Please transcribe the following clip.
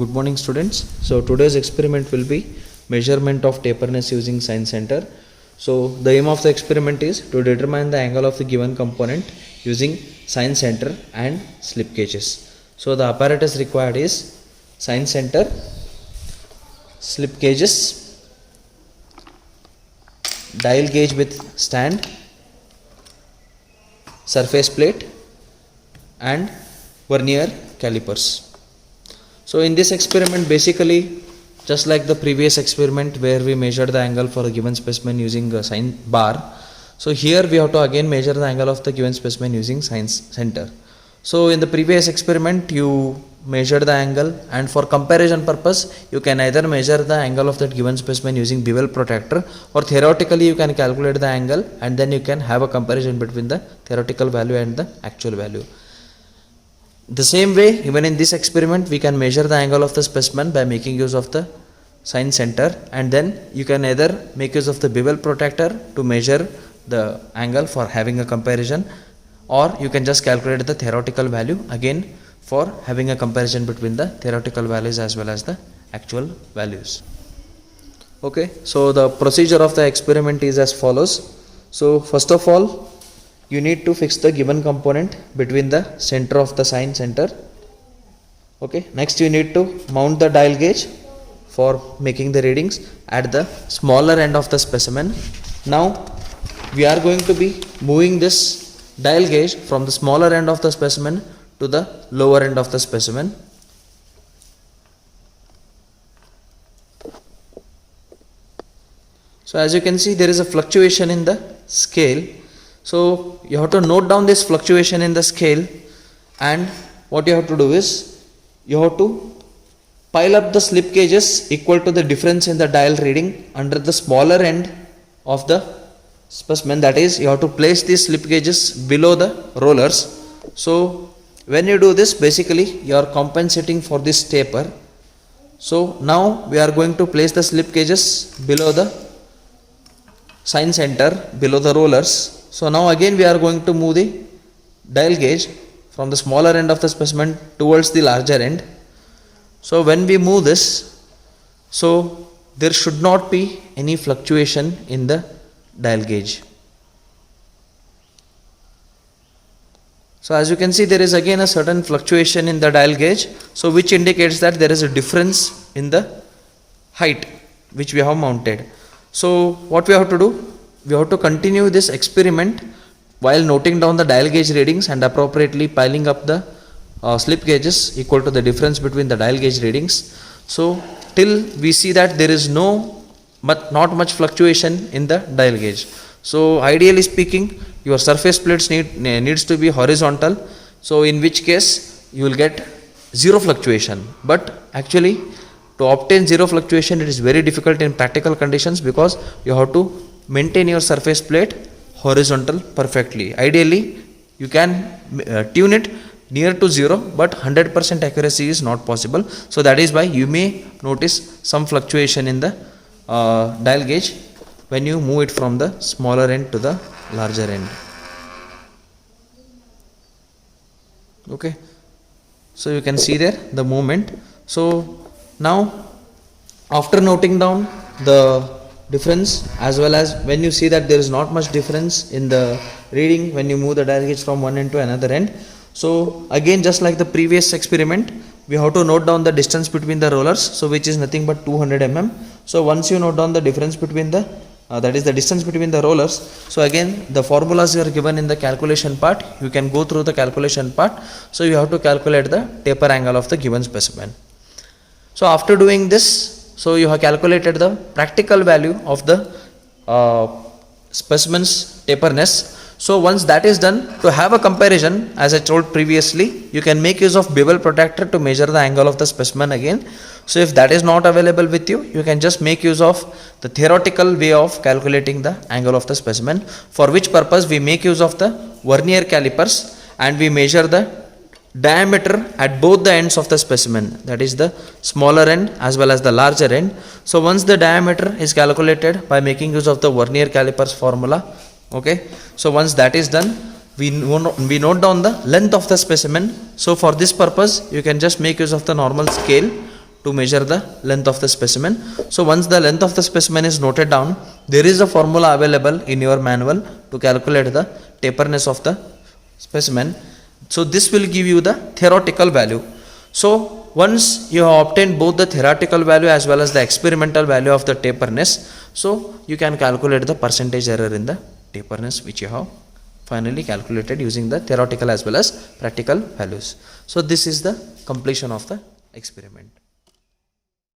Good morning students. So today's experiment will be measurement of taperness using science center. So the aim of the experiment is to determine the angle of the given component using science center and slip gauges. So the apparatus required is science center, slip gauges, dial gauge with stand, surface plate and vernier calipers. So in this experiment, basically just like the previous experiment where we measured the angle for a given specimen using a sine bar, so here we have to again measure the angle of the given specimen using science center. So in the previous experiment you measured the angle, and for comparison purpose you can either measure the angle of that given specimen using bevel protractor, or theoretically you can calculate the angle and then you can have a comparison between the theoretical value and the actual value. The same way, even in this experiment, we can measure the angle of the specimen by making use of the science center, and then you can either make use of the bevel protractor to measure the angle for having a comparison, or you can just calculate the theoretical value again for having a comparison between the theoretical values as well as the actual values. Okay, so the procedure of the experiment is as follows. So first of all, you need to fix the given component between the center of the science center. Okay, next you need to mount the dial gauge for making the readings at the smaller end of the specimen. Now we are going to be moving this dial gauge from the smaller end of the specimen to the lower end of the specimen. So as you can see, there is a fluctuation in the scale. So you have to note down this fluctuation in the scale, and what you have to do is you have to pile up the slip gauges equal to the difference in the dial reading under the smaller end of the specimen. That is, you have to place these slip gauges below the rollers. So when you do this, basically you are compensating for this taper. So now we are going to place the slip gauges below the science center, below the rollers. So now again we are going to move the dial gauge from the smaller end of the specimen towards the larger end. So when we move this, so there should not be any fluctuation in the dial gauge. So as you can see, there is again a certain fluctuation in the dial gauge, so which indicates that there is a difference in the height which we have mounted. So what we have to do? We have to continue this experiment while noting down the dial gauge readings and appropriately piling up the slip gauges equal to the difference between the dial gauge readings. So till we see that there is not much fluctuation in the dial gauge. So ideally speaking, your surface plates needs to be horizontal. So in which case you will get zero fluctuation. But actually, to obtain zero fluctuation, it is very difficult in practical conditions because you have to maintain your surface plate horizontal perfectly. Ideally, you can tune it near to zero, but 100% accuracy is not possible. So that is why you may notice some fluctuation in the dial gauge when you move it from the smaller end to the larger end. Okay, so you can see there the movement. So now after noting down the difference, as well as when you see that there is not much difference in the reading when you move the dial gauge from one end to another end, so again just like the previous experiment, we have to note down the distance between the rollers, so which is nothing but 200 mm. So once you note down the difference between the that is the distance between the rollers, so again the formulas are given in the calculation part. You can go through the calculation part. So you have to calculate the taper angle of the given specimen. So after doing this, so you have calculated the practical value of the specimen's taperness. So once that is done, to have a comparison, as I told previously, you can make use of bevel protractor to measure the angle of the specimen again. So if that is not available with you, you can just make use of the theoretical way of calculating the angle of the specimen, for which purpose we make use of the vernier calipers and we measure the diameter at both the ends of the specimen, that is the smaller end as well as the larger end. So once the diameter is calculated by making use of the vernier calipers formula, okay, so once that is done, we note down the length of the specimen. So for this purpose, you can just make use of the normal scale to measure the length of the specimen. So once the length of the specimen is noted down, there is a formula available in your manual to calculate the taperness of the specimen. So this will give you the theoretical value. So once you have obtained both the theoretical value as well as the experimental value of the taperness, so you can calculate the percentage error in the taperness which you have finally calculated using the theoretical as well as practical values. So this is the completion of the experiment.